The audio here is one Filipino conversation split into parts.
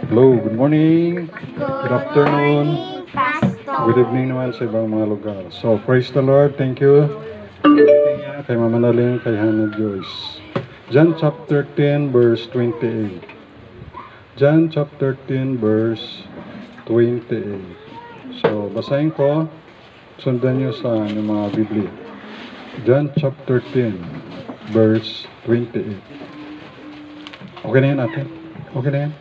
Hello, good morning, good afternoon, Morning, Pastor. good evening naman sa ibang mga lugar. So, praise the Lord, thank you. Ulitin niya kay Mama Naling, kay Hannah Joyce. John chapter 10, verse 28. John chapter 10, verse 28. So, basahin ko, sundan niyo sa mga Biblia. John chapter 10, verse 28. Okay na yan ate? Okay na yan?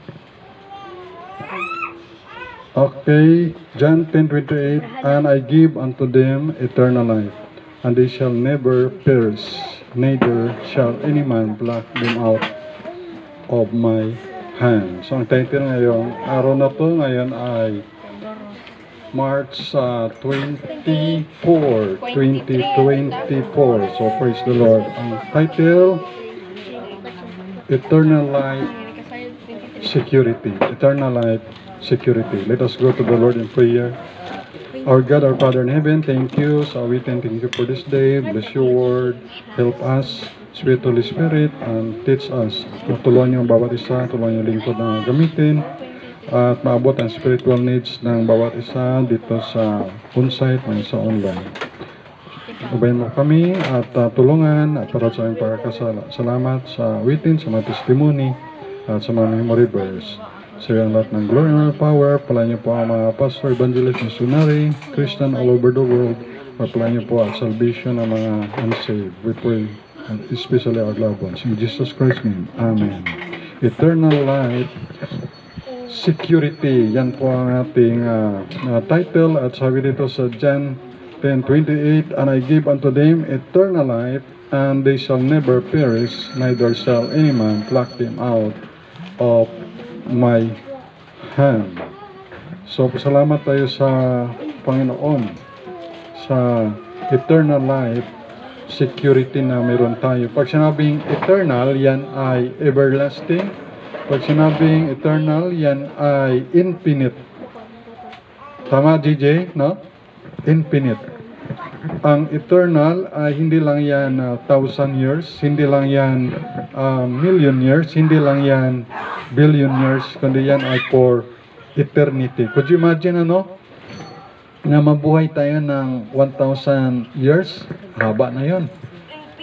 Okay, John 10:28, and I give unto them eternal life, and they shall never perish, neither shall any man pluck them out of my hand. So ang title ngayong araw na to ngayon ay March 24, 2024. So praise the Lord. Ang title, Eternal Life Security. Eternal Life Security. Let us go to the Lord in prayer. Our God, our Father in heaven, thank you. So we thank you for this day. Bless your word. Help us, Sweet Holy Spirit, and teach us. Tulungan niyo ang bawat isa, tulungan niyo yung lingkod na gamitin, at maabot ang spiritual needs ng bawat isa dito sa on-site at sa online. Ubayin mo kami at tulungan at para sa aming pagkakasala. Salamat sa witin, sa mga testimony at sa mga memory verse. Sa iyo ang lahat ng glory and power. Palayan niyo po ang mga pastor, evangelist, missionary, Christian all over the world. Palayan niyo po ang salvation ng mga unsaved. We pray, and especially our loved ones. In Jesus Christ's name, Amen. Eternal life, security. Yan po ang ating title. At sabi dito sa John 10:28, and I give unto them eternal life, and they shall never perish, neither shall any man pluck them out of my hand. So, pasalamat tayo sa Panginoon sa eternal life security na meron tayo. Pag sinabing eternal, yan ay everlasting. Pag sinabing eternal, yan ay infinite. Tama, DJ? No? Infinite. Ang eternal ay hindi lang yan 1,000 years, hindi lang yan million years, hindi lang yan billion years, kundi yan ay for eternity. Could you imagine na mabuhay tayo ng 1,000 years? Haba na yon.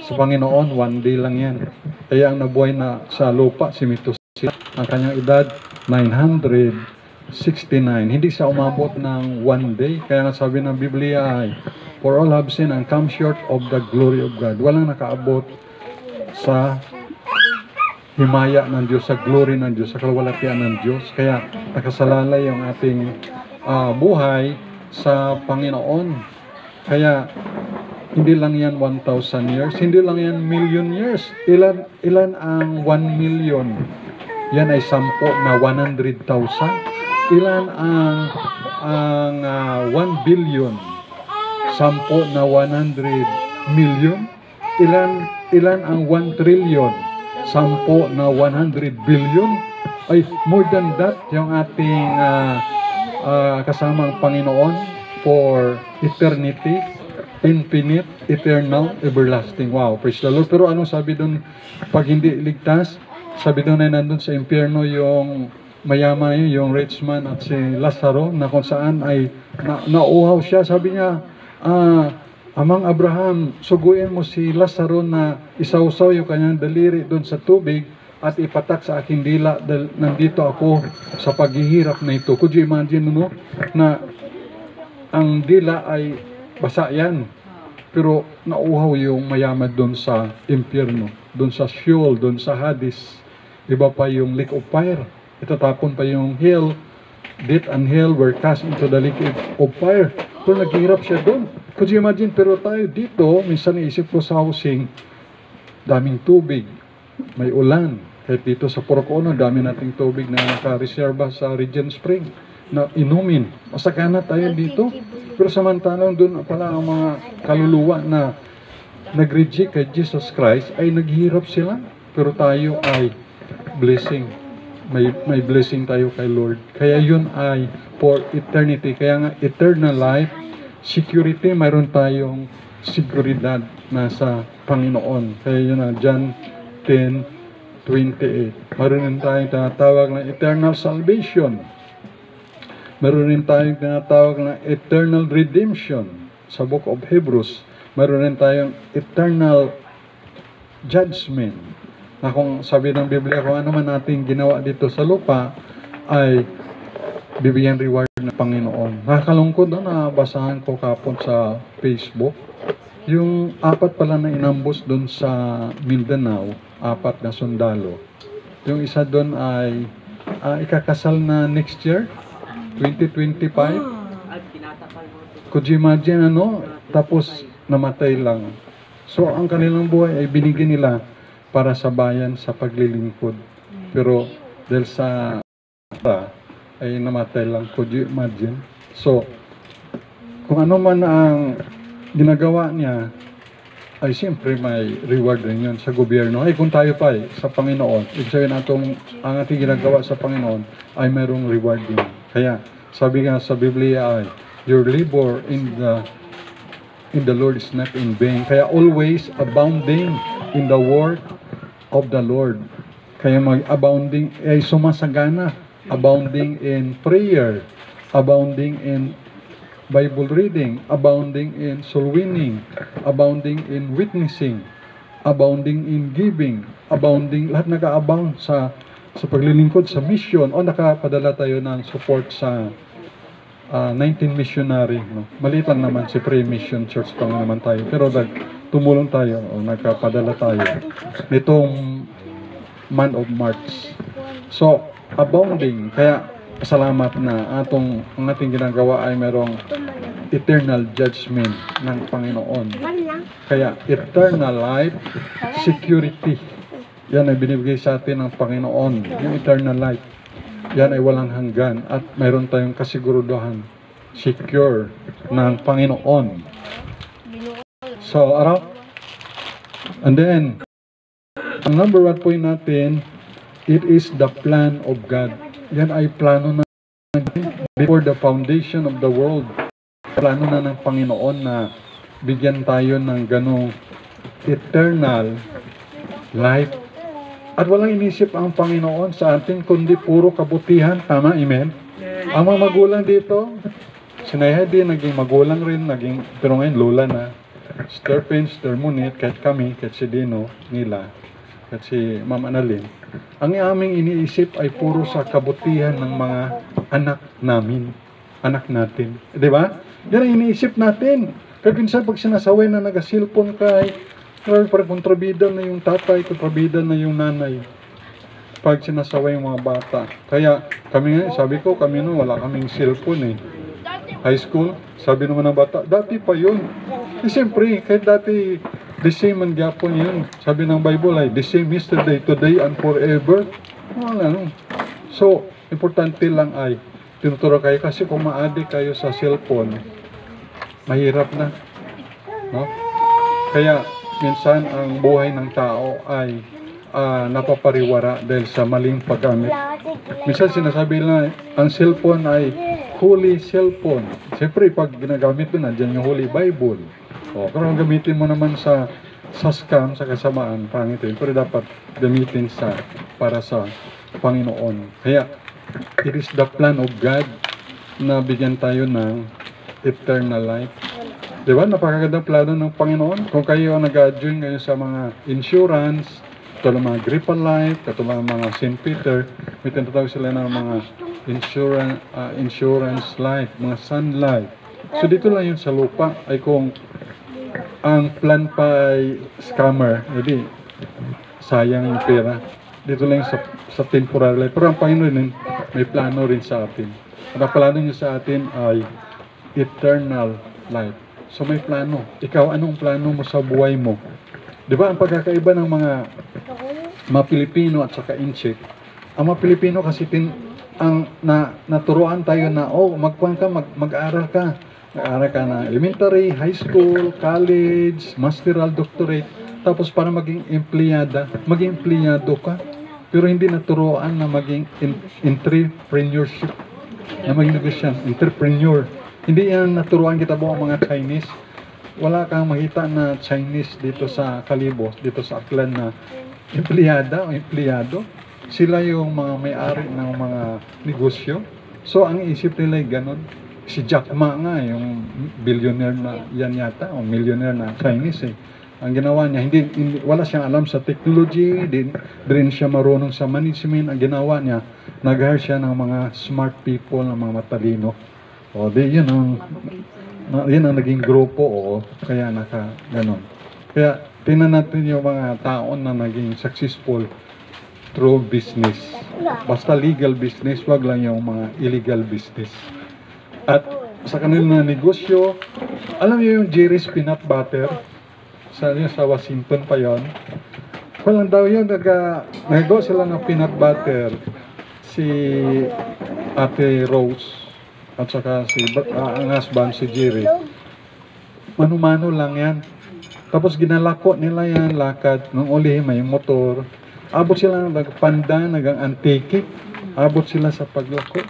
Sa Panginoon, one day lang yan. Kaya ang nabuhay na sa lupa, si Methuselah, ang kanyang edad, 969. Hindi siya umabot ng one day. Kaya nga sabi ng Biblia ay, for all have sinned and come short of the glory of God. Walang nakaabot sa himaya ng Diyos, sa glory ng Diyos, sa kalwalatian ng Diyos. Kaya nakasalalay yung ating buhay sa Panginoon. Kaya hindi lang yan 1,000 years, hindi lang yan million years. Ilan ang 1 million? Yan ay 10 na 100,000. Ilan ang 1 billion? 10 na 100 million. Ilan ang 1 trillion? 10 na 100 billion. Ay, more than that, yung ating kasamang Panginoon for eternity, infinite, eternal, everlasting. Wow, praise the Lord. Pero anong sabi doon pag hindi ligtas? Sabi doon ay nandun sa impyerno yung mayaman, yung rich man at si Lazaro, na kung saan ay nauhaw siya. Sabi niya, Amang Abraham, suguin mo si Lazaro na isawsaw yung kanyang daliri doon sa tubig at ipatak sa aking dila dahil nandito ako sa paghihirap na ito. Could you imagine na ang dila ay basa yan, pero nauhaw yung mayaman doon sa impyerno, doon sa Sheol, doon sa Hades. Iba pa yung lake of fire. Itatapon pa yung hell. Death and hell were cast into the lake of fire. Pero naghihirap siya doon. Could you imagine? Pero tayo dito, minsan naisip ko sa housing, daming tubig, may ulan. Kahit dito sa Porocono, dami nating tubig na nakareserba sa Regent Spring na inumin. Masakana tayo dito. Pero samantalang doon pala ang mga kaluluwa na nag-reject kay Jesus Christ ay naghihirap sila. Pero tayo ay blessing. May blessing tayo kay Lord. Kaya yun ay for eternity. Kaya nga eternal life, security, mayroon tayong seguridad na sa Panginoon. Kaya yun na John 10, 28. Meron rin tayong tinatawag na eternal salvation. Meron rin tayong tinatawag na eternal redemption sa Book of Hebrews. Meron rin tayong eternal judgment. Na kung sabi ng Biblia, kung ano man natin ginawa dito sa lupa, ay bibigyan reward ng Panginoon. Nakakalungkod na nabasahan ko kapon sa Facebook. Yung 4 pala na inambos doon sa Mindanao, 4 na sundalo. Yung isa doon ay ikakasal na next year, 2025. Could you imagine tapos namatay lang. So ang kanilang buhay ay binigyan nila para sa bayan sa paglilingkod. Pero dahil sa ay namatay lang. Could you imagine? So kung ano man ang ginagawa niya, ay siyempre may reward rin yun sa gobyerno. Ay kung tayo pa sa Panginoon, ibig sabihin ang ating ginagawa sa Panginoon ay mayroong reward din. Kaya sabi nga sa Biblia ay, your labor in the Lord is not in vain. Kaya always abounding in the work of the Lord. Kaya mag-abounding ay sumasagana. Abounding in prayer. Abounding in Bible reading, abounding in soul winning, abounding in witnessing, abounding in giving, abounding, lahat nag-abound sa paglilingkod, sa mission. O nakapadala tayo ng support sa 19 missionary. No? Maliit lang naman, si Pre-Mission Church pa naman tayo. Pero tumulong tayo, o nagkapadala tayo nitong month of March. So, abounding. Kaya, salamat na ang ating ginagawa ay merong eternal judgment ng Panginoon. Kaya eternal life, security. Yan ay binibigay sa atin ng Panginoon. Yung eternal life. Yan ay walang hanggan at mayroon tayong kasiguruduhan. Secure ng Panginoon. So, and then, ang number 1 point natin, it is the plan of God. Yan ay plano na before the foundation of the world. Plano na ng Panginoon na bigyan tayo ng ganong eternal life. At walang inisip ang Panginoon sa atin kundi puro kabutihan. Tama, amen? Ang mga magulang dito, si Nayhadi naging magulang rin, pero ngayon lola na. Sister Pin, Sister Munit, kahit kami, kahit si Dino, nila, kahit si Ma'am Annalyn. Ang aming iniisip ay puro sa kabutihan ng mga anak namin, anak natin. Di ba? Yan ang iniisip natin. Kaya pinsan pag sinasaway na nag-cellphone kay, parang kontrabida na yung tatay, kontrabida na yung nanay. Pag sinasaway yung mga bata. Kaya kami nga, sabi ko, kami wala kaming cellphone eh. High school, sabi naman ng bata, dati pa yun. Eh siyempre, kahit dati, the same ang gyapon yun. Sabi ng Bible ay, the same yesterday, today, and forever. Wala. So, importante lang ay, tinuturo kayo kasi kung ma-addict kayo sa cellphone, mahirap na. No? Kaya, minsan ang buhay ng tao ay napapariwara dahil sa maling paggamit. Minsan sinasabi lang, ang cellphone ay holy cellphone. Siyempre, pag ginagamit mo, nandiyan yung Holy Bible. O, pero gamitin mo naman sa scam, sa kasamaan, pangit yun. Pero dapat gamitin para sa Panginoon. Kaya, it is the plan of God na bigyan tayo ng eternal life. Diba? Napakagandang plano ng Panginoon. Kung kayo nag-join ngayon sa mga insurance, katulad mga Gripa Life, katulad mga St. Peter, may tinatawag sila ng mga insurance life, mga Sun Life. So dito lang yun sa lupa ay kung ang plan pa ay scammer, hindi sayang yung pera. Dito lang sa temporary life. Pero ang Panginoon may plano rin sa atin. At ang plano niya sa atin ay eternal life. So may plano. Ikaw, anong plano mo sa buhay mo? Di ba ang pagkakaiba ng mga Pilipino at saka Incheck? Ang mga Pilipino kasi naturuan tayo na, mag-aaral ka. Mag-aaral ka na elementary, high school, college, masteral, doctorate. Tapos para maging empleyado ka. Pero hindi naturuan na maging entrepreneurship. Na maging negosyante, entrepreneur. Hindi yan naturuan kita buong mga Chinese. Wala kang makita na Chinese dito sa Kalibo, dito sa Aklan na empleyada o empleyado. Sila yung mga may-ari ng mga negosyo. So, ang isip nila ay ganon. Si Jack Ma nga, yung billionaire na yan yata, o millionaire na Chinese eh. Ang ginawa niya, wala siyang alam sa technology, din siya marunong sa management. Ang ginawa niya, nag-hire siya ng mga smart people, ng mga matalino. O, yun ang naging grupo, kaya ganon. Kaya, tingnan natin yung mga taon na naging successful through business. Basta legal business, wag lang yung mga illegal business. At sa kanilang negosyo, alam niyo yung Jerry's Peanut Butter? Sa Washington pa yon. Walang daw yun, nagawa sila ng peanut butter. Si Ate Rose at saka ang husband si Jerry. Mano-mano lang yan. Tapos ginalako nila yan, lakad. Nung uli, may motor. Abot sila nagpanda, nag-antike. Abot sila sa paglako.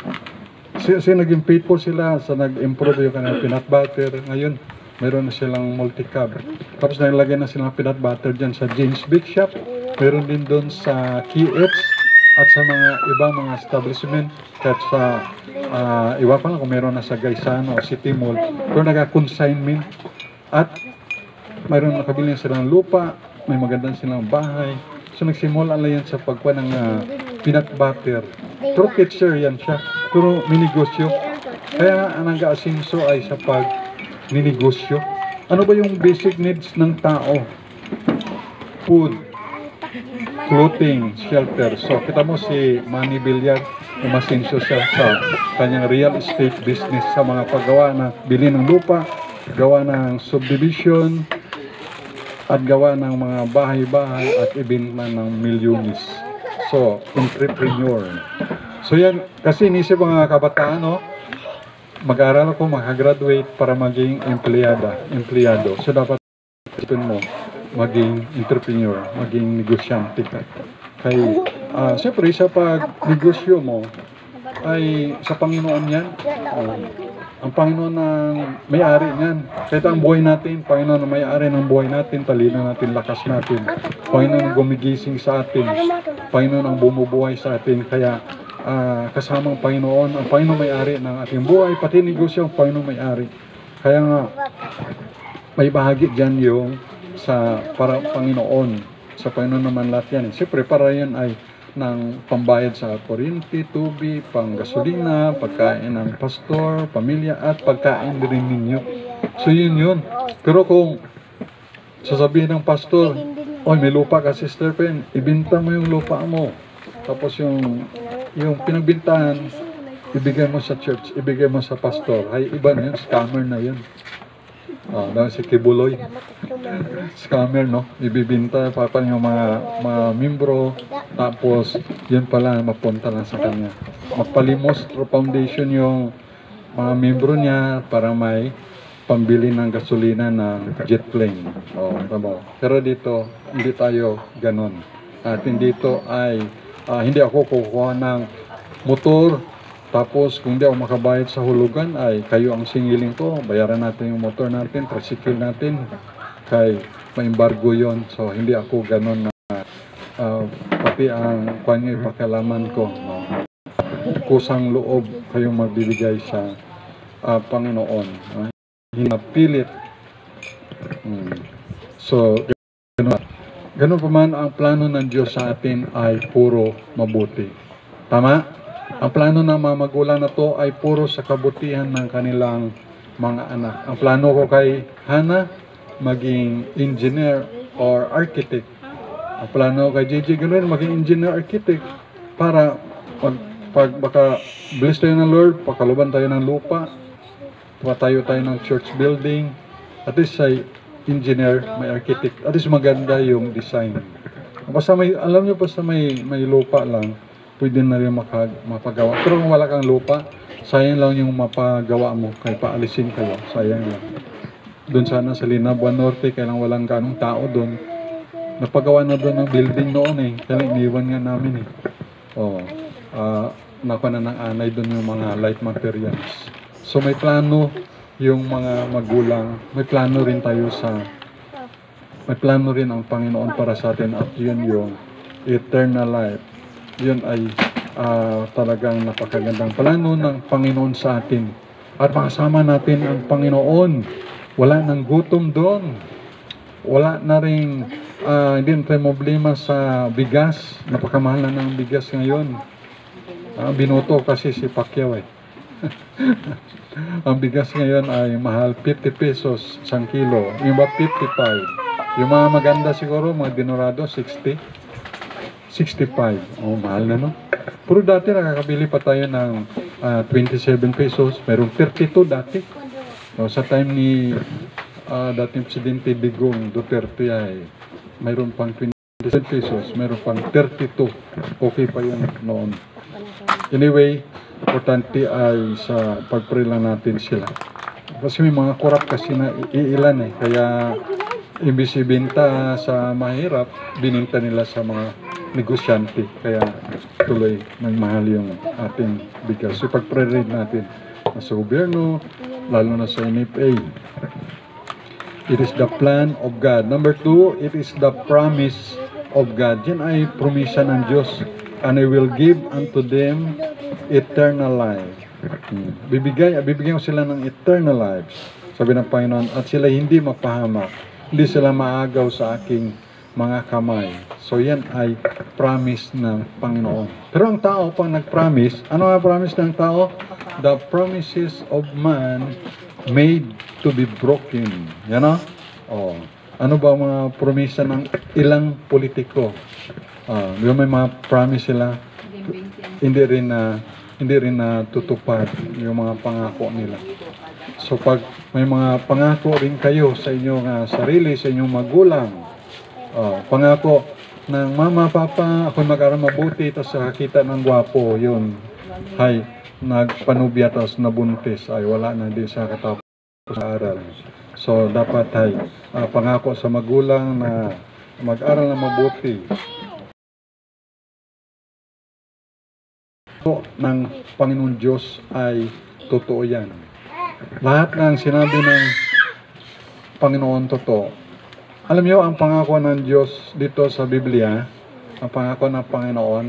Naging faithful sila sa nag-improve yung kanilang peanut butter. Ngayon, mayroon na silang multi-cab. Tapos nilagay na silang peanut butter dyan sa James Bake Shop. Mayroon din doon sa KFC at sa mga ibang mga establishment. At sa iba pa lang kung mayroon na sa Gaisano o City Mall. Pero nag-consignment. At mayroon nakabili silang lupa. May magandang silang bahay. So nagsimula lang yan sa pagkuha ng peanut butter. True teacher yan siya. Pero minegosyo. Kaya ang nag-aasinso ay sa ninegosyo. Ano ba yung basic needs ng tao? Food, clothing, shelter. So kita mo si Manny Villar, umasinso siya sa kanyang real estate business sa mga paggawa na bili ng lupa, gawa ng subdivision, at gawa ng mga bahay-bahay at ibenta ng milyones. So, entrepreneur. So yan, kasi inisip mga kabataan, no? Mag-aral ako, makagraduate para maging empleyado. So dapat isipin mo, maging entrepreneur, maging negosyante ka. Kaya, siyempre sa pag-negosyo mo, ay sa Panginoon yan. Ang Panginoon ang may-ari niyan. Kahit ang buhay natin, Panginoon ang may-ari ng buhay natin, talino natin, lakas natin. Panginoon ang gumigising sa atin. Panginoon ang bumubuhay sa atin. Kaya, kasamang Panginoon, ang Panginoon may-ari ng ating buhay, pati negosyo ang Panginoon may-ari. Kaya nga, may bahagi dyan yung sa para Panginoon. Sa Panginoon naman lahat yan. Siyempre, para yan ay ng pambayad sa kuryente, tubig, panggasolina, pagkain ng pastor, pamilya, at pagkain din ninyo. So yun. Pero kung sasabihin ng pastor, oy, may lupa ka, Sister Pen, ibinta mo yung lupa mo. Tapos yung pinagbintahan, ibigay mo sa church, ibigay mo sa pastor. Ay, iba na yun, scammer na yun. Dahil si Kibuloy, scammer, no? Ibibinta pa yung mga membro, tapos yun pala, mapunta lang sa kanya. Magpalimos foundation yung mga membro niya para may pambili ng gasolina ng jet plane. Tama. Pero dito, hindi tayo ganon. At dito ay hindi ako kukuha ng motor, tapos kung di ako makabayad sa hulugan ay kayo ang singiling ko, bayaran natin yung motor natin, tricycle natin, kay ma-embargo yon. So hindi ako ganon na pati ang kanya ipakalaman ko. Kusang loob kayong magbibigay sa Panginoon. Hinapilit. So ganun pa man, ang plano ng Diyos sa atin ay puro mabuti. Tama? Ang plano ng mga magulang na to ay puro sa kabutihan ng kanilang mga anak. Ang plano ko kay Hannah, maging engineer or architect. Ang plano ko kay JJ Ganoon, maging engineer architect para pag baka bless tayo ng Lord, pakaluban tayo ng lupa, patayo tayo ng church building, at least ay engineer, may architect, at least maganda yung design. Basta alam nyo, basta may lupa lang, pwede na rin mapagawa. Pero kung wala kang lupa, sayang lang yung mapagawa mo, kaya paalisin kayo, sayang lang. Doon sana sa Linabuan Norte, kailang walang ganong tao doon. Napagawa na doon ng building noon kaya iniwan nga namin nakuha na ng anay doon yung mga light materials. So may plano yung mga magulang, may plano rin ang Panginoon para sa atin, at yun yung eternal life. Yun ay talagang napakagandang plano ng Panginoon sa atin. At makasama natin ang Panginoon. Wala nang gutom doon. Wala na rin, hindi na tayo problema sa bigas. Napakamahal na ng bigas ngayon. Binoto kasi si Pacquiao eh. Ang bigas ngayon ay mahal, 50 pesos isang kilo. Yung iba 55. Yung mga maganda siguro, mga dinurado, 60. 65. Oh, mahal na, no? Pero dati nakakabili pa tayo ng 27 pesos. Merong 32 dati. So, sa time ni dating Presidente Digong Duterte ay mayroon pang 27 pesos, mayroon pang 32. Okay pa yun noon. Anyway, importante ay sa pag-pray lang natin sila. Kasi may mga korap kasi na iilan eh. Kaya imbis ibenta sa mahirap, bininta nila sa mga negosyante. Kaya tuloy nagmahal yung ating bigas. So pag-pray rin natin sa gobyerno, lalo na sa NFA. It is the plan of God. Number 2, it is the promise of God. Yan ay promisa ng Diyos. And I will give unto them eternal life. Bibigyan ko sila ng eternal lives. Sabi ng Panginoon, at sila hindi mapahamak. Hindi sila maagaw sa aking mga kamay. So yan ay promise ng Panginoon. Pero ang tao pang nag-promise, ano ang promise ng tao? The promises of man made to be broken. Yan o? Oh. Ano ba mga promisa ng ilang politiko? Yung may mga promise sila, hindi rin na tutupad yung mga pangako nila. So pag may mga pangako rin kayo sa inyong sarili, sa inyong magulang, pangako ng mama, papa, ako'y mag-aral mabuti, tapos nakakita ng gwapo, yun, hay, nagpanubya, tapos nabuntis, ay wala na din sa katapos sa aral. So dapat ay pangako sa magulang na mag-aral na mabuti. Ng Panginoon Diyos ay totoo yan. Lahat ng sinabi ng Panginoon totoo. Alam niyo, ang pangako ng Diyos dito sa Biblia, ang pangako ng Panginoon,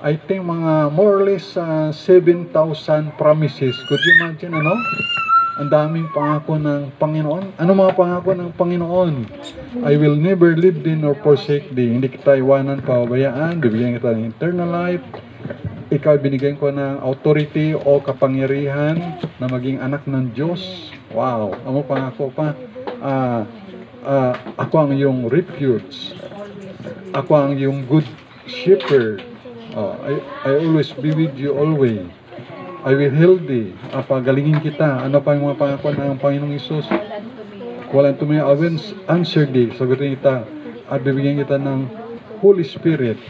I think mga more or less 7,000 promises. Could you imagine, ano? Ang daming pangako ng Panginoon. Ano mga pangako ng Panginoon? I will never leave thee nor forsake thee. Hindi kita iwanan, pababayaan, bibigyan kita ng eternal life. Ikaw binigyan ko ng authority o kapangyarihan na maging anak ng Diyos. Wow! Ano pangako pa? Ako ang iyong refuge. Ako ang iyong good shepherd. I always be with you always. I will heal thee. Pagalingin kita. Ano pa yung mga pangako ng Panginoong Isus? Walang tumingin. I will answer thee. Sagutin kita. At bibigyan kita ng Holy Spirit.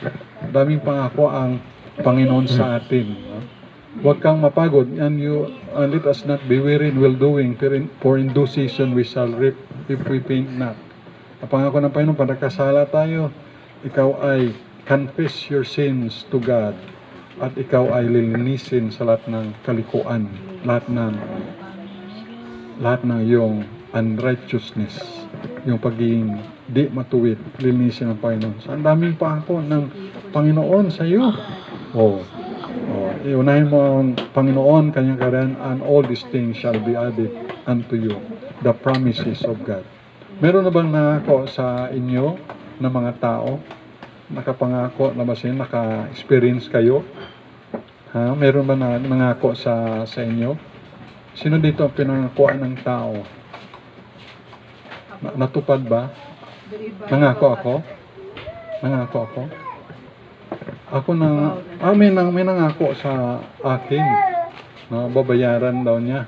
Daming pangako ang Panginoon sa atin. Huwag kang mapagod. And let us not be weary in well-doing. For in due season we shall reap if we faint not. Ang pangako ng Panginoon, pag nakasala tayo, ikaw ay confess your sins to God. At ikaw ay lilinisin sa lahat ng kalikuan, lahat ng iyong unrighteousness, yung pagiging di matuwid, lilinisin ng Panginoon. So, ang daming pangako ng Panginoon sa iyo. Iunahin mo ang Panginoon, kanyang karyan, and all these things shall be added unto you. The promises of God. Meron na bang nangako sa inyo na mga tao? Nakapangako na ba siya? Naka-experience kayo? Meron ba na nangako sa inyo? Sino dito ang pinangakuan ng tao? Natupad ba? Nangako ako? Ako may nangako sa akin na babayaran daw niya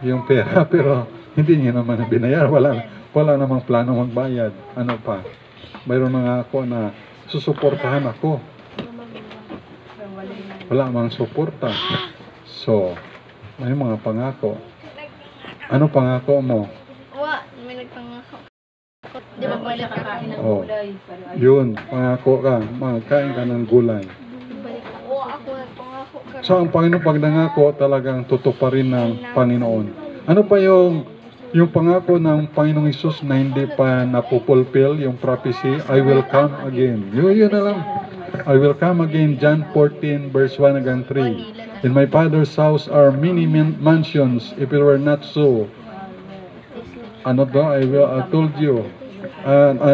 yung pera, pero hindi niya naman binayar. Wala namang plano magbayad. Ano pa? Mayroon nangako na susuportahan ako. Wala mang suporta. So, may mga pangako. Ano pangako mo? May nagpangako. Di ba balik kakain ng gulay? Yun, pangako ka. Magkain ka ng gulay. Ako nagpangako ka. So, ang Panginoon pag nangako, talagang tutuparin ng Panginoon. Ano pa yung yung pangako ng Panginoong Hesus na hindi pa napupulfill, yung prophecy, I will come again. Yun na lang. I will come again, John 14, verse 1 hanggang 3. In my Father's house are many mansions. If it were not so, ano to? I told you.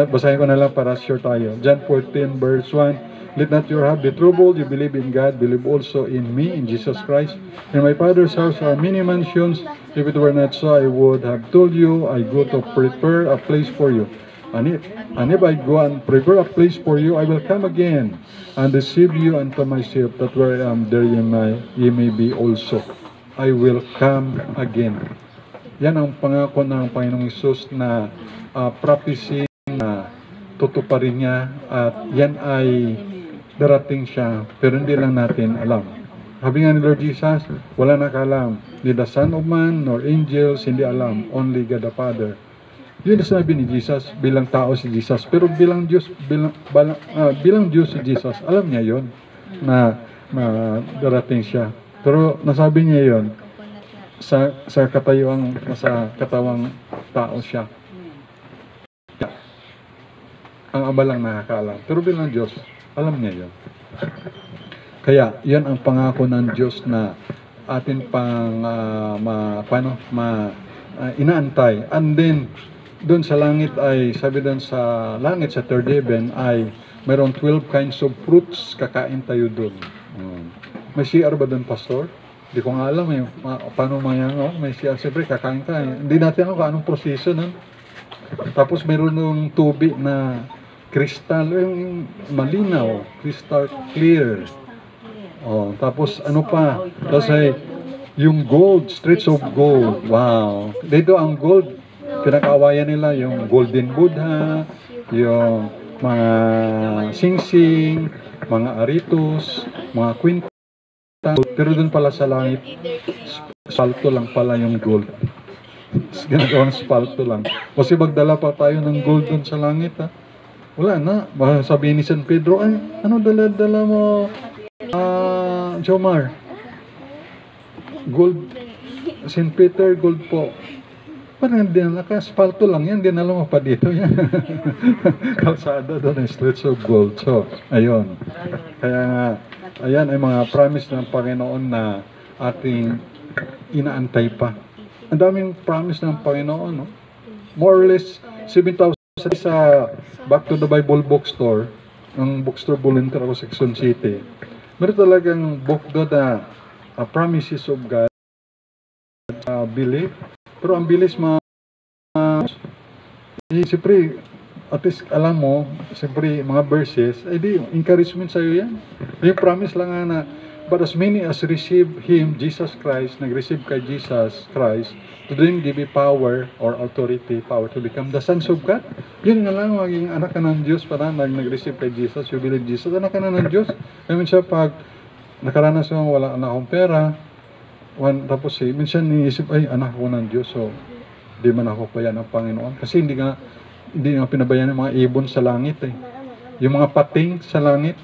Basahin ko na lang para sure tayo. John 14, verse 1. Let not your heart be troubled. You believe in God, believe also in me, in Jesus Christ. In my Father's house are many mansions. If it were not so, I would have told you, I go to prepare a place for you. And if I go and prepare a place for you, I will come again and receive you unto myself, that where I am, there ye may be also. I will come again. Yan ang pangako ng Panginoong Hesus na prophecy na tutuparin niya, at yan ay darating siya, pero hindi lang natin alam. Sabi nga ni Lord Jesus, wala nakaalam, ni the Son of Man, nor angels, hindi alam, only God the Father. Yun ang sabi ni Jesus, bilang tao si Jesus, pero bilang Diyos, bilang Diyos si Jesus, alam niya yon na darating siya. Pero nasabi niya yon sa katawang tao siya. Ang Ama lang nakakaalam. Pero bilang Diyos, alam niya yun. Kaya, yan ang pangako ng Diyos na atin pang inaantay. And then, doon sa langit ay, sabi doon sa langit, sa third heaven, ay mayroong 12 kinds of fruits, kakain tayo doon. May CR ba doon, Pastor? Hindi ko nga alam paano may CR. Siyempre, kakain ka. Hindi natin alam kung anong proseso nun. Tapos mayroon ng tubig na crystal, yung malinaw, crystal clear. Tapos ano pa? Tapos ay yung gold, streets of gold. Wow. Dito ang gold, pinag-awayan nila yung golden Buddha, yung mga singsing, mga aritos, mga kwinta. Pero doon pala sa langit, spalto lang pala yung gold. Ginagawang spalto lang. Kasi magdala pa tayo ng gold doon sa langit, ha? Wala na. Sabihin ni San Pedro, ay, ano dala-dala mo, Jomar? Gold. St. Peter, gold po. Parang dinala ka, spalto lang yan, dinala mo pa dito yan. Kalsada doon, streets of gold. So, ayun. Kaya nga, ayan ay mga promise ng Panginoon na ating inaantay pa. Ang daming promise ng Panginoon, no? More or less, 7,000 sa Back to the Bible bookstore, ang bookstore volunteer ako sa Quezon City. Meron talagang book doon na Promises of God, belief. Pero ang bilis siyempre, at least alam mo, siyempre mga verses, ay di, encouragement sa'yo yan. Yung promise lang nga na, but as many as receive Him, Jesus Christ, nag-receive kay Jesus Christ, to them give power or authority, power to become the sons of God. Yun nga lang, maging anak ka ng Diyos, para nag-receive kay Jesus, you believe Jesus, anak ka na ng Diyos. Kaya minsan pag nakaranas mo, wala na akong pera, tapos minsan niisip, ay, anak ko ng Diyos, so, di man ako payan ng Panginoon. Kasi hindi nga pinabayan ng mga ibon sa langit, eh. Yung mga pating sa langit,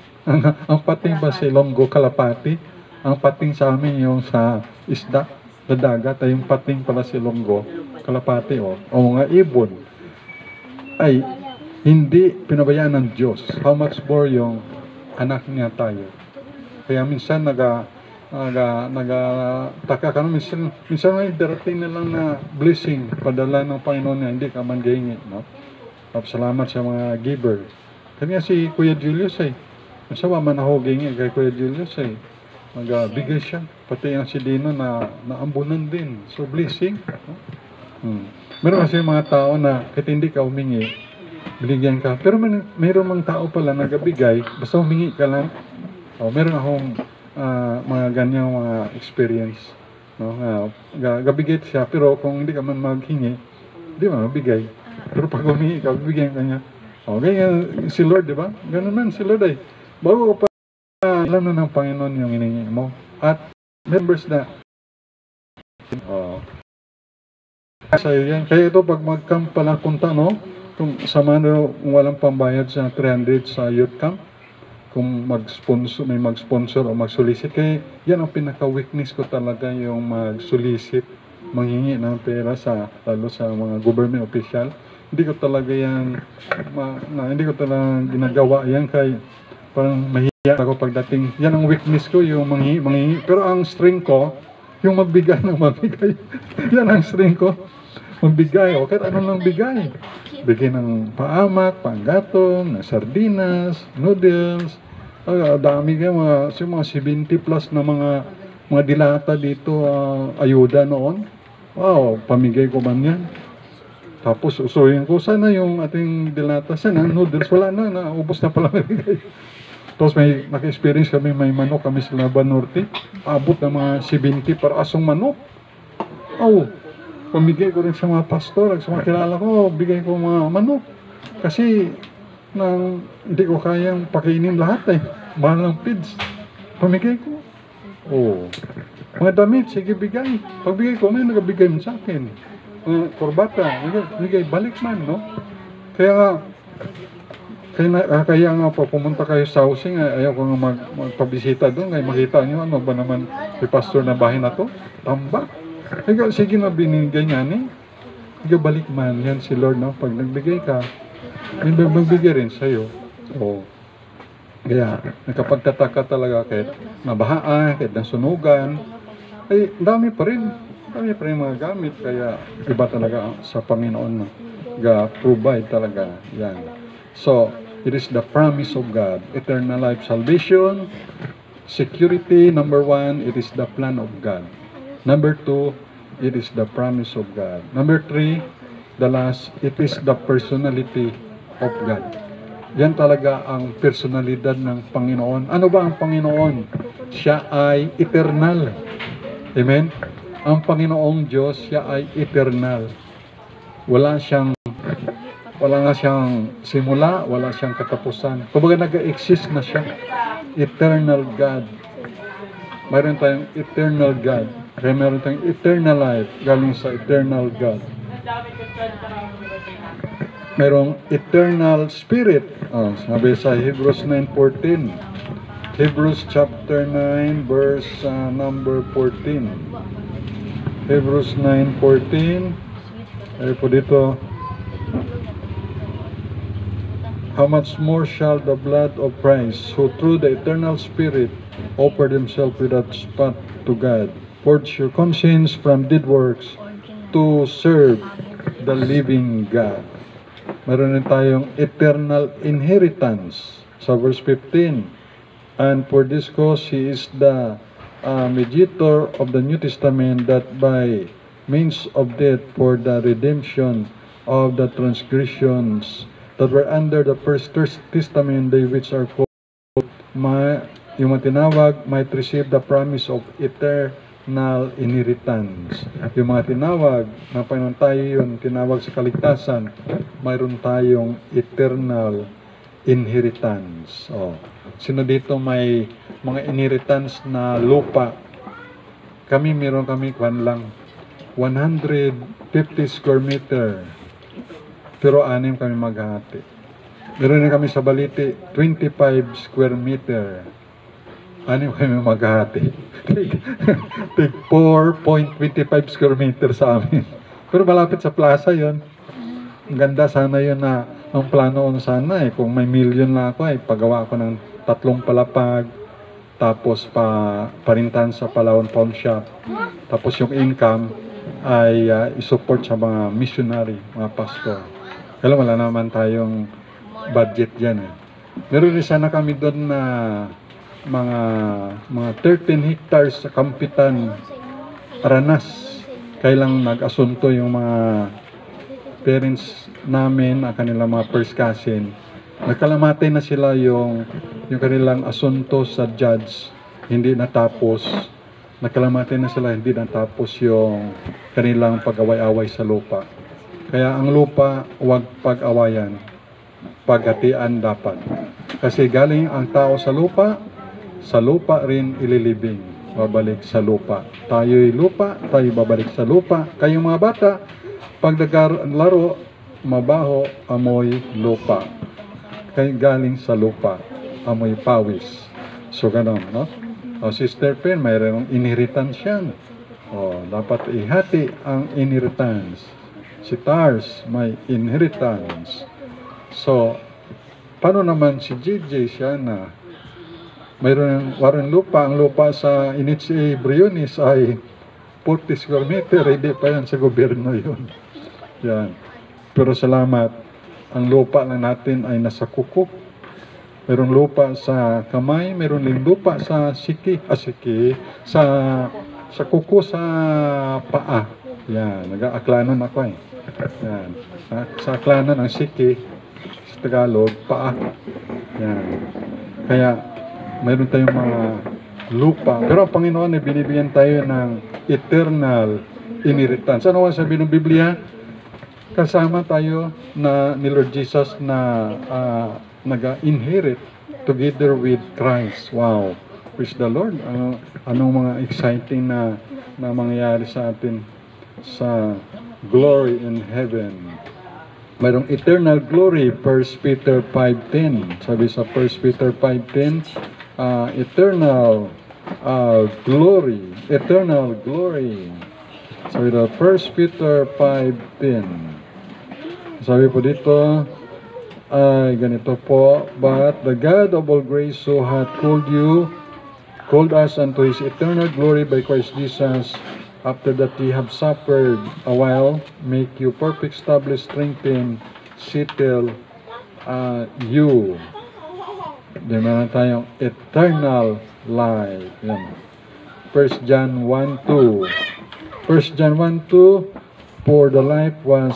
ang pating ba si Longgo Kalapati? Ang pating sa amin yung sa isda, sa dagat, ay yung pating pala si Longgo Kalapati, o mga ibon, ay hindi pinabayaan ng Diyos. How much more yung anak niya tayo? Kaya minsan taka ka, minsan may darating na lang na blessing, padala ng Panginoon na hindi ka man gahingi, no? Salamat sa mga giver. Kanya si Kuya Julius ay, masawa man ako gahingi kay Kuya Julius ay, magbigay siya. Pati ang si Dino na naambunan din. So blessing. No? Meron kasi mga tao na kahit hindi ka humingi, binigyan ka. Pero mayroon mga tao pala nagabigay, basta humingi ka lang. Meron akong mga ganyang mga experience. No? Gabigay siya, pero kung hindi ka man maghingi, hindi man mabigay. Pero pag humingi ka, bibigyan ka niya. Ganyan si Lord, di ba? Ganun man si Lord ay. Bago pa alam na ng Panginoon yung hiningi mo. At members na sa'yo yan. Kaya ito, pag mag-camp pala punta, no? Kung walang pambayad sa 300 sa youth camp, kung may mag-sponsor o mag-solicit. Kaya yan ang pinaka-weakness ko talaga, yung mag-solicit. manghingi ng pera lalo sa mga government official. Hindi ko talaga yan, hindi ko talaga ginagawa yan kay parang mahiya ako pagdating. Yan ang weakness ko, yung manghingi. Pero ang strength ko, yung magbigay ng magbigay. Yan ang strength ko. Magbigay, o kahit ano lang bigay. Bigay ng paamak, panggatong, ng sardinas, noodles. Dami kayo, mga 70 plus na mga dilata dito, ayuda noon. Wow, pamigay ko man yan. Tapos usuhin ko, sana yung ating dilata, sana noodles, wala na, naubos na pala nabigay. Tapos may naka-experience kami, may manok kami sa Laban Norte. Abot ng mga 70 para asong manok. Oh, pamigay ko rin sa mga pastor, sa mga kilala ko, bigay ko mga manok. Kasi hindi ko kayang pakainin lahat eh. Mahal ng feeds. Pamigay ko. Oh. Mga damit, sige bigay. Pagbigay ko, may nagabigay mo sa akin. Mga korbata, bigay, balik man, no? Kaya nga po, pumunta kayo sa housing, ayaw ko nga magpabisita doon, kaya makita nyo, ano ba naman si pastor na bahay na to? Tamba. Kaya sige na binigay niya ni. Kaya balik man, yan si Lord, no? Pag nagbigay ka, may magbigay rin sa'yo. Oo. Kaya, nakapagtataka talaga kahit mabahaan, kahit nasunugan, ay dami pa rin. Dami pa rin mga gamit. Kaya, iba talaga sa Panginoon. Provide talaga. Yan. So, it is the promise of God. Eternal life, salvation, security. Number 1, it is the plan of God. Number 2, it is the promise of God. Number 3, the last, it is the personality of God. Yan talaga ang personalidad ng Panginoon. Ano ba ang Panginoon? Siya ay eternal. Amen? Ang Panginoong Diyos, siya ay eternal. Wala nga siyang simula, wala siyang katapusan. Kumbaga nag-exist na siya. Eternal God. Mayroon tayong eternal God. Kaya mayroon tayong eternal life galing sa eternal God. Mayroong eternal spirit. Sabi sa Hebrews 9:14. Hebrews chapter 9 verse number 14. Hebrews 9:14. Ay po dito. How much more shall the blood of Christ, who through the eternal Spirit offered himself without spot to God, purge your conscience from dead works to serve the living God. Meron din tayong eternal inheritance sa verse 15. And for this cause, he is the mediator of the New Testament, that by means of death for the redemption of the transgressions that were under the first testament, they which are called, yung mga tinawag, might receive the promise of eternal inheritance. Yung mga tinawag, na Panginoon tayo yun, tinawag sa kaligtasan, mayroon tayong eternal inheritance. Sino dito may mga inheritance na lupa? Meron kami kwan lang, 150 square meter. Pero 6 kami maghahati. Meron na kami sa Balite, 25 square meter. 6 kami maghahati. Tig 4.25 square meter sa amin. Pero malapit sa plaza yon. Ang ganda sana yun na, ang plano ko sana kung may million na ako pagawa ko ng 3 palapag, tapos parintan sa Palawan Pawn Shop. Tapos yung income ay isupport sa mga missionary, mga pastor. Kaya wala naman tayong budget dyan Meron rin sana kami doon na mga 13 hectares sa Kampitan, Aranas. Kailang nag-asunto yung mga parents namin, ang kanilang mga first cousin. Nagkalamatay na sila yung kanilang asunto sa judge, hindi natapos. Nagkalamatay na sila, hindi natapos yung kanilang pag-away-away sa lupa. Kaya ang lupa, huwag pag-awayan. Paghatian dapat. Kasi galing ang tao sa lupa rin ililibing. Babalik sa lupa. Tayo'y lupa, tayo babalik sa lupa. Kayong mga bata, pag naglaro, mabaho, amoy lupa. Kaya galing sa lupa, amoy pawis. So, ganun, no? Sister Pen, mayroong inheritance yan. Dapat ihati ang inheritance. Si Tars may inheritance. So, paano naman si JJ siya na mayroon waring lupa? Ang lupa sa NHA Briones ay 40 square meter. Hindi pa yan sa gobyerno yun. Yan. Pero salamat, ang lupa lang natin ay nasa kukuk. Mayroong lupa sa kamay, mayroon din lupa sa sa kuko sa paa. Yan, nag-aaklanon ako eh. Yan. Sa aklanon ang siki, sa Tagalog, paa. Yan. Kaya, mayroon tayong mga lupa. Pero ang Panginoon ay binibigyan tayo ng eternal inheritance. Ano ang sabi ng Biblia? Kasama tayo na ni Lord Jesus na nag-inherit together with Christ. Wow! Praise the Lord. Anong mga exciting na mangyayari sa atin sa glory in heaven. Mayroong eternal glory, 1 Peter 5:10. Sabi sa 1 Peter 5:10, eternal glory. Eternal glory. Sabi sa 1 Peter 5:10. Sabi po dito, ay ganito po, but the God of all grace who hath called us unto his eternal glory by Christ Jesus, after that ye have suffered a while, make you perfect, establish, strengthen, settle you. Then meron tayong eternal life. Yan. 1 John 1:2. 1 John 1:2, for the life was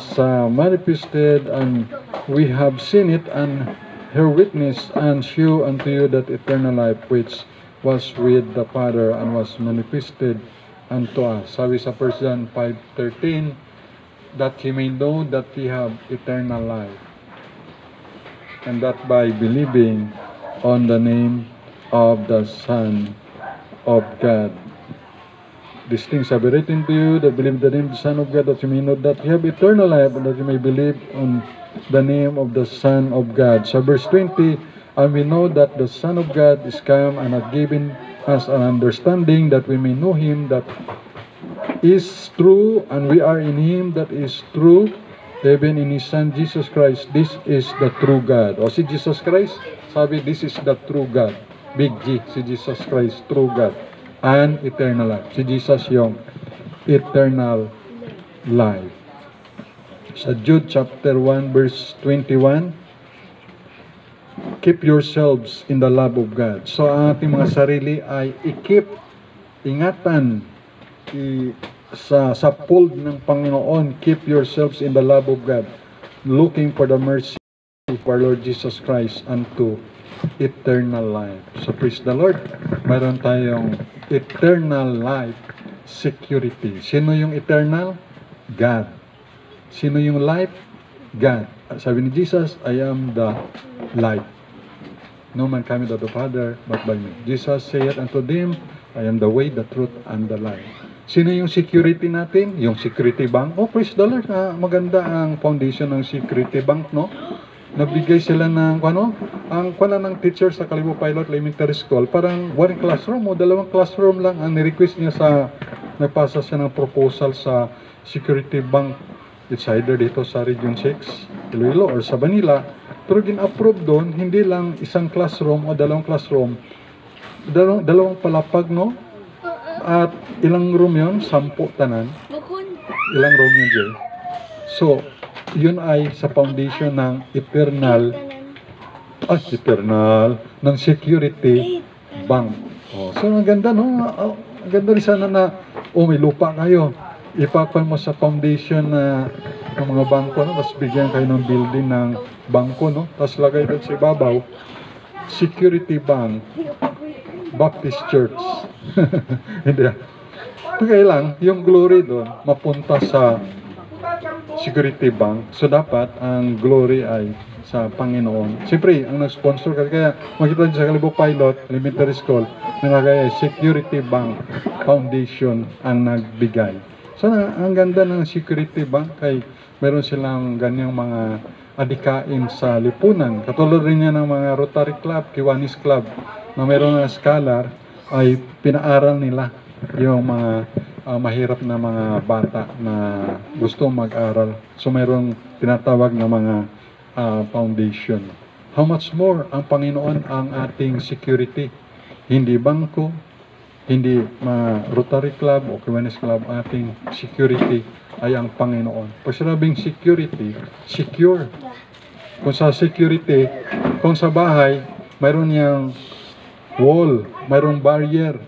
manifested, and we have seen it, and her witness, and shew unto you that eternal life which was with the Father and was manifested unto us. Sabi sa 1 John 5:13, that ye may know that ye have eternal life, and that by believing on the name of the Son of God. These things have been written to you that believe in the name of the Son of God, that you may know that you have eternal life, and that you may believe on the name of the Son of God. So verse 20, and we know that the Son of God is come and hath given us an understanding that we may know him that is true, and we are in him that is true, even in his Son Jesus Christ. This is the true God. O si Jesus Christ, sabi, this is the true God. Big G, si Jesus Christ, true God. And eternal life. Si Jesus yung eternal life. Sa Jude chapter 1 verse 21, keep yourselves in the love of God. So ang ating mga sarili ay i-keep, ingatan, sa fold ng Panginoon, keep yourselves in the love of God, looking for the mercy of our Lord Jesus Christ unto eternal life. So praise the Lord, mayroon tayong eternal life security. Sino yung eternal? God. Sino yung life? God. Sabi ni Jesus, I am the life. No man cometh to the Father but by me. Jesus said unto them, I am the way, the truth, and the life. Sino yung security natin? Yung security bank. Oh, praise the Lord. Maganda ang foundation ng security bank, no? Nagbigay sila ng, ang ng teacher sa Kalibo Pilot Elementary School, parang one classroom o dalawang classroom lang ang ni-request niya nagpasa siya ng proposal sa security bank. It's either dito sa Region 6, Iloilo, or sa Manila. Pero gin-approve doon, hindi lang isang classroom o dalawang classroom, dalawang palapag, no? At ilang room yun? 10 tanan. Ilang room yun, Jay? So, yun ay sa foundation ng eternal ng security bank. So ang ganda, no? Ang ganda rin sana na may lupa kayo, ipapan mo sa foundation ng mga bangko, no? Tapos bigyan kayo ng building ng bangko, no? Tapos lagay doon sa ibabaw, security bank, Baptist Church. Hindi. Kaya lang, yung glory doon mapunta sa security bank. So dapat ang glory ay sa Panginoon. Siyempre, ang nag-sponsor kaya makita niyo sa Kalibo Pilot Elementary School, nangagaya security bank foundation ang nagbigay. So ang ganda ng security bank kay meron silang ganyang mga adikain sa lipunan. Katulad rin niya ng mga Rotary Club, Kiwanis Club na meron na scholar ay pinaaral nila yung mga mahirap na mga bata na gusto mag-aral. So mayroong tinatawag na mga foundation. How much more ang Panginoon ang ating security? Hindi bangko, hindi mga Rotary Club o Kiwanis Club, ating security ay ang Panginoon. Pag sinabing security, secure. Kung sa security, kung sa bahay, mayroon niyang wall, mayroong barrier.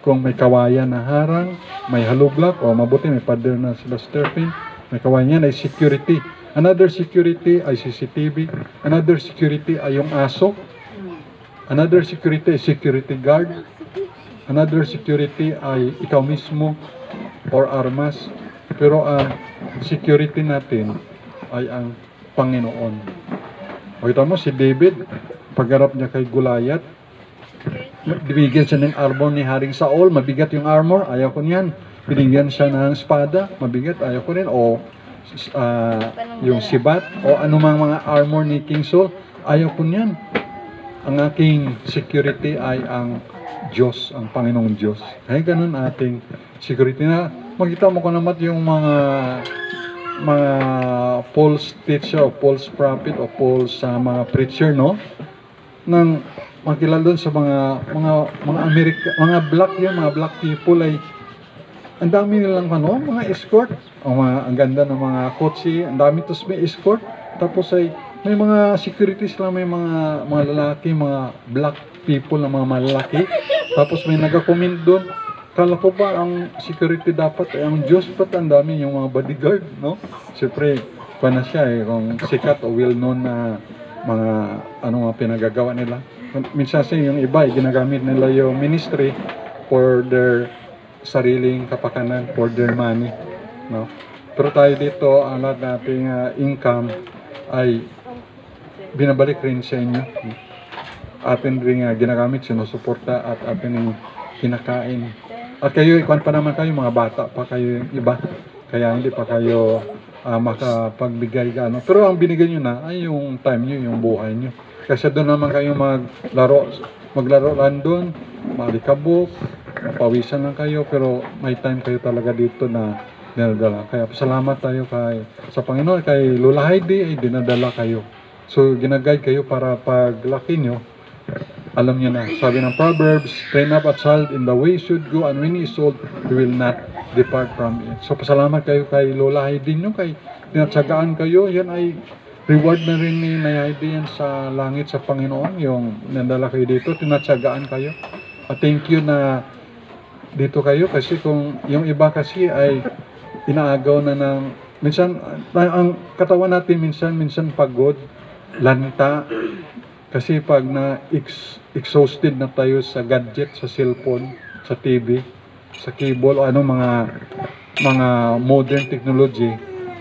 Kung may kawayan na harang, may halublak, o mabuti may pader na sila sterpin, may kawayan ay security. Another security ay CCTV. Another security ay yung aso. Another security ay security guard. Another security ay ikaw mismo or armas. Pero ang security natin ay ang Panginoon. O kita mo si David, pagharap niya kay Goliath, binigyan siya ng armor ni Haring Saul, mabigat yung armor, ayaw ko niyan. Binigyan siya ng espada, mabigat, ayaw ko rin. O yung sibat, o anumang mga armor ni King Saul, ayaw ko niyan. Ang aking security ay ang Diyos, ang Panginoong Diyos. Kaya ganun ating security na makita mo ko naman yung mga false teacher o false prophet o false mga preacher, no? Nang makilala doon sa mga Amerika, mga black people ay ang dami nilang mga escort, ang ganda ng mga kotse, ang dami tos may escort, tapos ay may mga securities lang, may mga lalaki, mga black people na mga malalaki, tapos may nag-comment doon, kala ko ba ang security dapat ay ang Diyos, ba't ang dami yung mga bodyguard, no? Siyempre, na siya kung sikat o well-known na mga pinagagawa nila. Minsan yung iba, ginagamit nila yung ministry for their sariling kapakanan, for their money, no? Pero tayo dito, ang lahat nating income ay binabalik rin sa inyo. Atin rin ginagamit, sinusuporta at atin rin kinakain. At kayo, ikuan pa naman kayo, mga bata pa kayo iba. Kaya hindi pa kayo makapagbigay gaano. Pero ang binigay nyo na ay yung time nyo, yung buhay nyo. Kasi doon naman kayo maglaro lang doon, malikabok, mapawisan lang kayo, pero may time kayo talaga dito na dinadala. Kaya salamat tayo sa Panginoon, kay Lola Heidi ay dinadala kayo. So ginaguide kayo para paglaki nyo, alam nyo na. Sabi ng Proverbs, train up a child in the way he should go, and when he is old, he will not depart from it. So pasalamat kayo kay Lola Heidi nyo, kay tinatsagaan kayo, yan ay reward na rin ni Heidi yan sa langit sa Panginoon, yung nandala kayo dito, tinatsagaan kayo. At thank you na dito kayo, kasi kung yung iba kasi ay inaagaw na ng minsan ang katawan natin minsan pagod, lanta, kasi pag na exhausted na tayo sa gadget, sa cellphone, sa TV, sa cable o anong mga modern technology,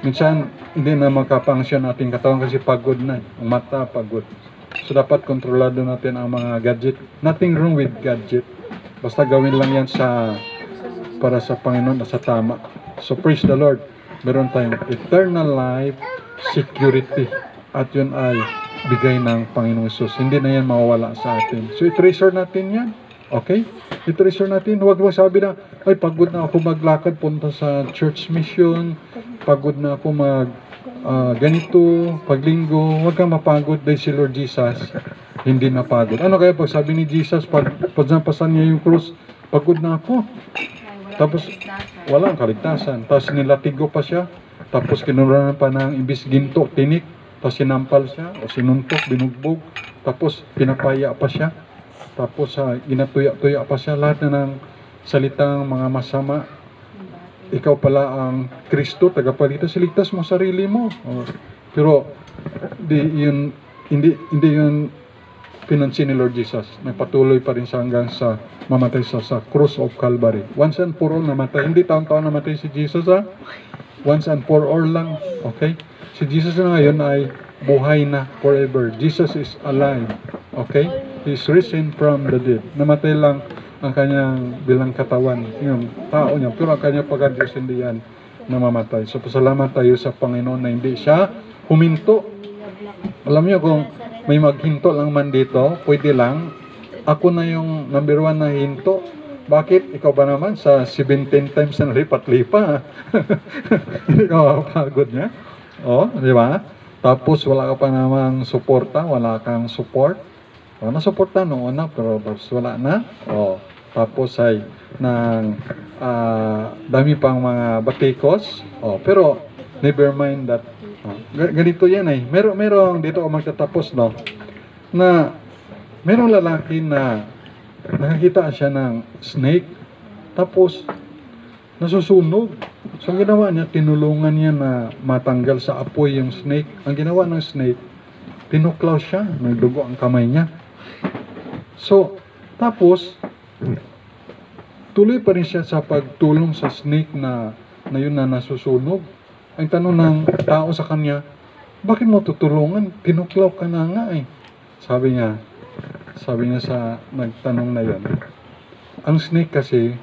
minsan hindi na makapangsyon natin katawan kasi pagod na, ang mata pagod. So dapat kontrolado natin ang mga gadget. Nothing wrong with gadget, basta gawin lang yan para sa Panginoon, sa tama. So praise the Lord, meron tayong eternal life, security, at yun ay bigay ng Panginoong Hesus. Hindi na yan mawawala sa atin. So i-treasure natin yan. Okay? I-treasure natin. Huwag mo sabi na, ay pagod na ako maglakad punta sa church mission, pagod na ako ganito, paglinggo. Huwag kang mapagod dahil si Lord Jesus hindi napagod. Ano kaya pag sabi ni Jesus, pag napasan niya yung cross, pagod na ako. Tapos walang kaligtasan. Tapos nilatigo pa siya. Tapos kinuranan pa ng imbis ginto, tinik. Tapos sinampal siya o sinuntok, binugbog. Tapos pinapaya pa siya. Tapos ginatuya-tuya pa siya. Lahat na ng salitang mga masama. Ikaw pala ang Kristo, tagapalitan. Siligtas mo sarili mo. Pero hindi yun pinansin ni Lord Jesus. Nagpatuloy pa rin siya hanggang sa mamatay sa cross of Calvary. Once and for all namatay. Hindi taon-taon namatay si Jesus, ha? Once and for all lang. Okay? Si Jesus na ngayon ay buhay na forever. Jesus is alive. Okay? He is risen from the dead. Namatay lang ang kanyang bilang katawan, yung tao niya. Pero ang kanyang pagka-Diyos hindi yan namamatay. So pasalamat tayo sa Panginoon na hindi siya huminto. Alam niyo kung may maghinto lang man dito, pwede lang. Ako na yung number 1 na hinto. Bakit? Ikaw ba naman sa 17 times na lipat-lipa? Hindi ka makapagod niya? O, di ba? Tapos wala ka pa namang suporta, wala kang support. O, nasuporta noon na, pero tapos wala na. O, tapos ay ng dami pang mga batikos. O, pero never mind that. O, ganito yan eh. Merong dito ako magtatapos, no? Na merong lalaki na nakakita siya ng snake, tapos nasusunog. So ang ginawa niya, tinulungan niya na matanggal sa apoy yung snake. Ang ginawa ng snake, tinuklaw siya, nagdugo ang kamay niya. So, tapos, tuloy pa rin siya sa pagtulong sa snake na yun na nasusunog. Ang tanong ng tao sa kanya, bakit mo tutulungan? Tinuklaw ka na nga eh. Sabi niya sa nagtanong na yun, ang snake kasi,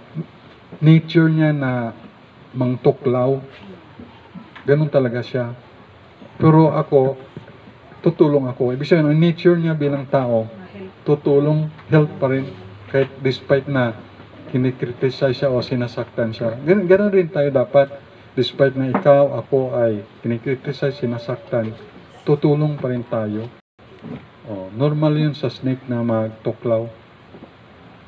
nature niya na mangtuklaw. Ganun talaga siya. Pero ako, tutulong ako. Ibig sabihin, ang nature niya bilang tao, tutulong, help pa rin. Kahit despite na kinikriticize siya o sinasaktan siya. Ganun rin tayo dapat. Despite na ikaw, ako ay kinikriticize, sinasaktan, tutulong pa rin tayo. Oh, normal yun sa snake na magtuklaw.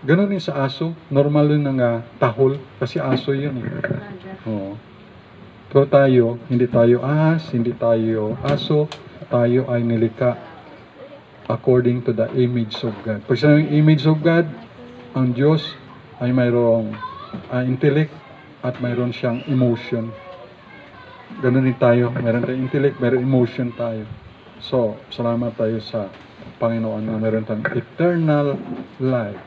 Ganon din sa aso. Normal yun ng tahol. Kasi aso yun eh. Oh. Pero tayo, hindi tayo ahas, hindi tayo aso. Tayo ay nilikha according to the image of God. Pag sa image of God, ang Diyos ay mayroong intellect at mayroon siyang emotion. Ganon din tayo. Mayroon tayong intellect, mayroon emotion tayo. So, salamat tayo sa Panginoon na meron tayong eternal life,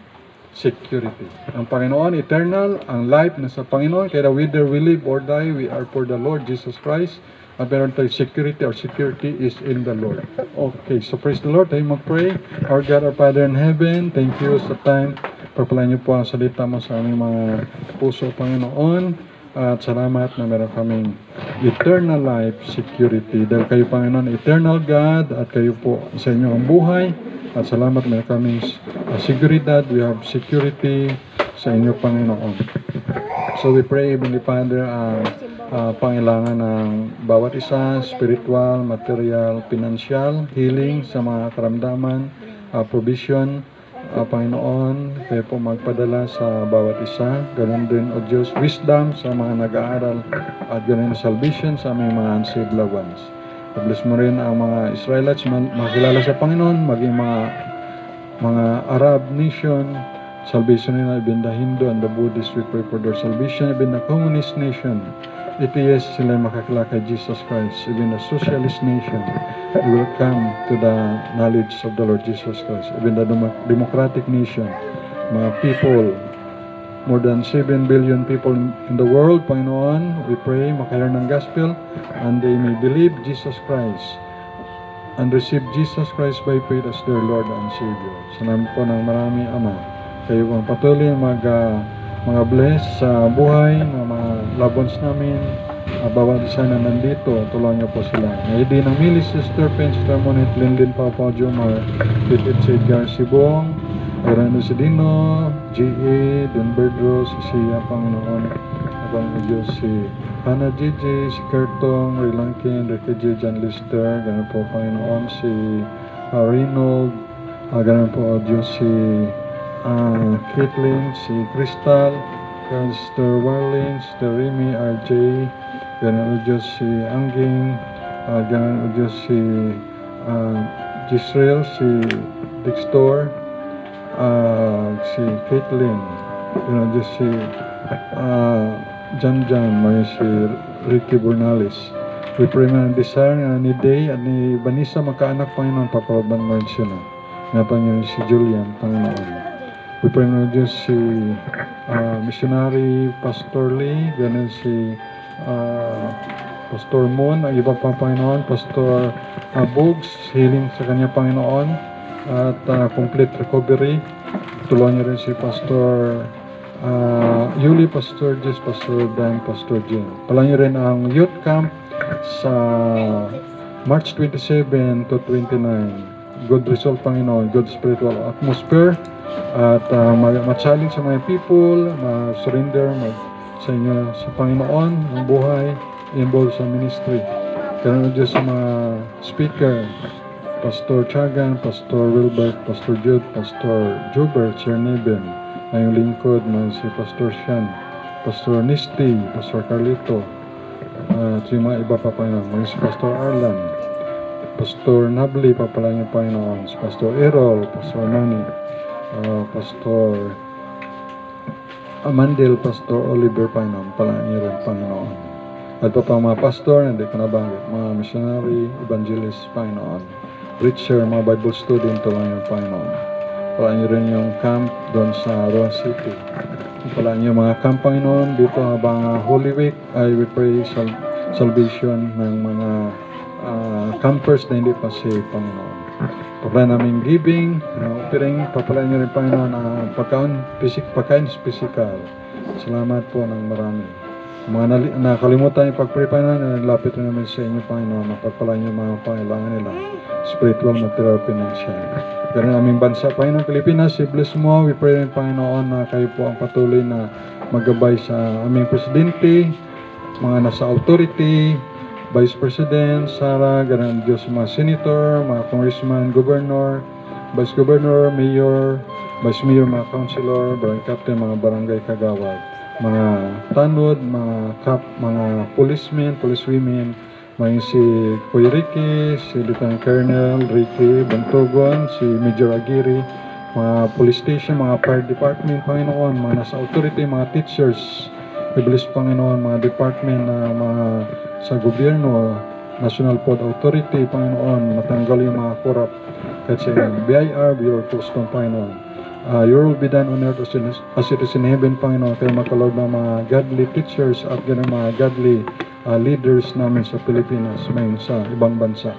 security. Ang Panginoon, eternal, ang life na sa Panginoon, kaya whether we live or die, we are for the Lord Jesus Christ. At meron tayong security, our security is in the Lord. Okay, so praise the Lord. Tayo mag-pray. Our God, our Father in heaven, thank you sa time. Pagpalain niyo po ang salita mo sa aming mga puso, Panginoon. At salamat na meron kaming eternal life security. Dahil kayo, Panginoon, eternal God, at kayo po sa inyo ang buhay. At salamat meron kaming seguridad. We have security sa inyo, Panginoon. So we pray, Heavenly Father, pangailangan ng bawat isa, spiritual, material, financial, healing sa mga karamdaman, provision, Panginoon, kayo po magpadala sa bawat isa. Ganun din, O Diyos, wisdom sa mga nag-aaral at ganun salvation sa aming mga unsaved loved ones. Bless mo rin ang mga Israelites makilala sa Panginoon, maging mga Arab nation, salvation nila, even the Hindu and the Buddhist, we pray for their salvation, even the communist nation, atheists, sila makakilala kay Jesus Christ, even the socialist nation, will come to the knowledge of the Lord Jesus Christ. Even the democratic nation, mga people, more than 7 billion people in the world, Panginoon, we pray, makahear ng gospel, and they may believe Jesus Christ, and receive Jesus Christ by faith as their Lord and Savior. Salamat po ng marami, Ama. Kayo ang patuloy mga bless sa buhay ng mga loved ones namin. Bawat isa na nandito, tulungan niyo po sila. Ngayon din ang Millie, Sister Pen, Sister Monet, Linden, Papa, Jomar, Pitit, Edgar, Sibong, Arano Sidino, G.A., Denberdro, si Sia, Panginoon, Abang Diyos, si Hannah Gigi, si Kertong, Rilangkin, Ricky G, John Lister, ganun po, Panginoon, si Reynold, ganun po, Diyos, si Caitlin, si Crystal, Sister Warling, Sister Remy, RJ, ganun o Diyos si Angging, ganun o Diyos si Gisrael, si Dextor, si Caitlin, ganun o Diyos si Janjan, may si Ricky Bernales. We pray man desire ni Day at ni Vanessa magkaanak, Panginoon, paparoban mo rin sila. Nga Panginoon si Julian, Panginoon. We pray na Diyos si missionary Pastor Lee, ganun si Pastor Moon, ang iba pang Panginoon, Pastor Bugs, healing sa kanya, Panginoon, at complete recovery. Tulungan niyo rin si Pastor Yuli, Pastor Jess, Pastor Dan, Pastor Jim. Palangin niyo rin ang youth camp sa March 27 to 29. Good result, Panginoon, good spiritual atmosphere. at ma-challenge sa mga people, ma-surrender sa inyo sa Panginoon ng buhay, involved sa ministry. Kaya Diyos sa mga speaker, Pastor Chagan, Pastor Wilbert, Pastor Jude, Pastor Jubert, Sir Neben, ngayong lingkod man si Pastor Sean, Pastor Nisty, Pastor Carlito, at yung mga iba pa Panginoon, mga si Pastor Arlan, Pastor Nabli, papalain niyo Panginoon, si Pastor Errol, Pastor Manny, Pastor Amandel, Pastor Oliver, Panginoon, palain niyo rin Panginoon. At pa pang mga pastor, hindi ko nabanggit, mga missionary, evangelist, Panginoon, preacher, mga Bible student, tulang niyo Panginoon. Palain niyo rin yung camp doon sa Roa City. Palain niyo mga camp, Panginoon, dito habang Holy Week, I will pray salvation ng mga campers na hindi pa safe, Panginoon. Papalain namin giving, offering, papalain niyo rin, Panginoon, pagkain physical. Salamat po ng marami. Mga nakalimutan yung pag-pray, Panginoon, nalapit rin namin sa inyo, Panginoon, na pagpalain niyo mga pangailangan nila, spiritual, material, financial. Kaya ng aming bansa, Panginoon, Pilipinas, i-bless mo. We pray rin, Panginoon, na kayo po ang patuloy na maggabay sa aming presidente, mga nasa authority, Vice President, Sara, ganang Diyos, mga senator, mga congressman, governor, vice governor, mayor, vice mayor, mga councilor, barangay captain, mga barangay kagawad, mga tanod, mga policemen, policewomen, may si Kuya Ricky, si Lieutenant Colonel Ricky Bantugon, si Major Aguirre, mga police station, mga fire department, Panginoon, mga nasa authority, mga teachers, i-bless, Panginoon, mga department na mga sa gobyerno, National Food Authority, Panginoon, matanggal yung mga corrupt, kahit sa BIR, Bureau of Customs, Panginoon. Your will be done on earth as it is in heaven, Panginoon. Kayo makalog ng mga godly teachers at ganang mga godly leaders namin sa Pilipinas, ngayon sa ibang bansa,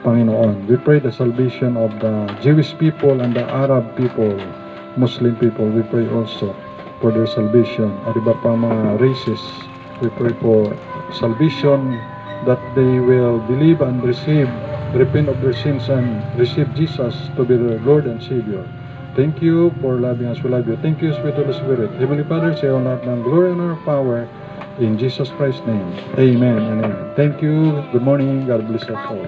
Panginoon. We pray the salvation of the Jewish people and the Arab people, Muslim people. We pray also for their salvation. At iba pa mga races, we pray for salvation, that they will believe and repent of their sins and receive Jesus to be their Lord and Savior. Thank you for loving us. We love you. Thank you, Sweet Holy Spirit. Heavenly Father, sa iyo lahat ng glory and our power in Jesus Christ's name. Amen and amen. Thank you. Good morning. God bless us all.